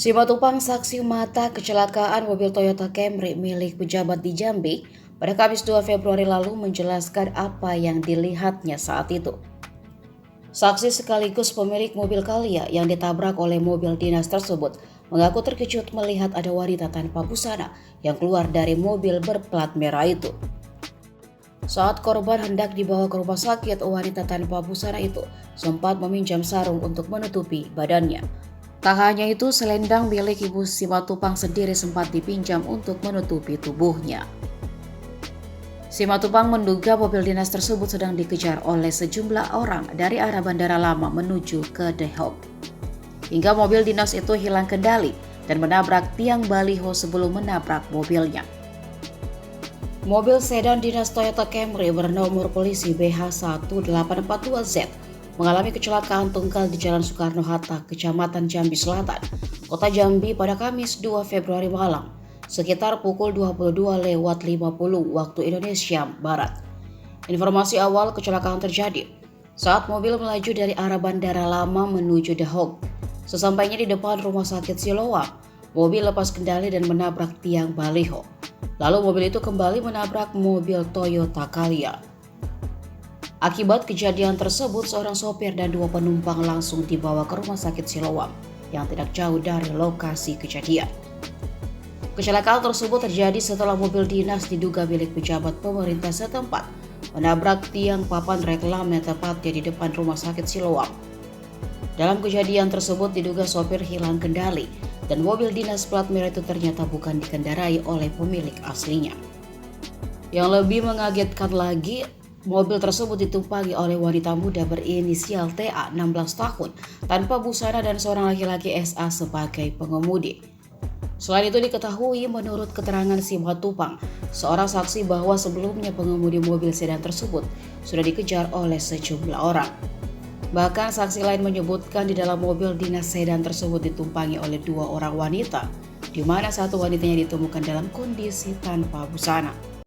Simatupang saksi mata kecelakaan mobil Toyota Camry milik pejabat di Jambi pada Kamis 2 Februari lalu menjelaskan apa yang dilihatnya saat itu. Saksi sekaligus pemilik mobil Calya yang ditabrak oleh mobil dinas tersebut mengaku terkejut melihat ada wanita tanpa busana yang keluar dari mobil berplat merah itu. Saat korban hendak dibawa ke rumah sakit, wanita tanpa busana itu sempat meminjam sarung untuk menutupi badannya. Tak hanya itu, selendang milik Ibu Simatupang sendiri sempat dipinjam untuk menutupi tubuhnya. Simatupang menduga mobil dinas tersebut sedang dikejar oleh sejumlah orang dari arah Bandara Lama menuju ke Dehok. Hingga mobil dinas itu hilang kendali dan menabrak tiang baliho sebelum menabrak mobilnya. Mobil sedan dinas Toyota Camry bernomor polisi BH1842Z mengalami kecelakaan tunggal di Jalan Soekarno-Hatta, Kecamatan Jambi Selatan, Kota Jambi pada Kamis 2 Februari malam, sekitar pukul 22.50 waktu Indonesia Barat. Informasi awal kecelakaan terjadi saat mobil melaju dari arah Bandara Lama menuju Dehok. Sesampainya di depan Rumah Sakit Siloam, mobil lepas kendali dan menabrak tiang baliho. Lalu mobil itu kembali menabrak mobil Toyota Calya. Akibat kejadian tersebut, seorang sopir dan dua penumpang langsung dibawa ke Rumah Sakit Siloam yang tidak jauh dari lokasi kejadian. Kecelakaan tersebut terjadi setelah mobil dinas diduga milik pejabat pemerintah setempat menabrak tiang papan reklame tepatnya di depan Rumah Sakit Siloam. Dalam kejadian tersebut diduga sopir hilang kendali dan mobil dinas plat merah itu ternyata bukan dikendarai oleh pemilik aslinya. Yang lebih mengagetkan lagi, mobil tersebut ditumpangi oleh wanita muda berinisial TA 16 tahun tanpa busana dan seorang laki-laki SA sebagai pengemudi. Selain itu diketahui menurut keterangan Simatupang, seorang saksi bahwa sebelumnya pengemudi mobil sedan tersebut sudah dikejar oleh sejumlah orang. Bahkan saksi lain menyebutkan di dalam mobil dinas sedan tersebut ditumpangi oleh dua orang wanita, di mana satu wanitanya ditemukan dalam kondisi tanpa busana.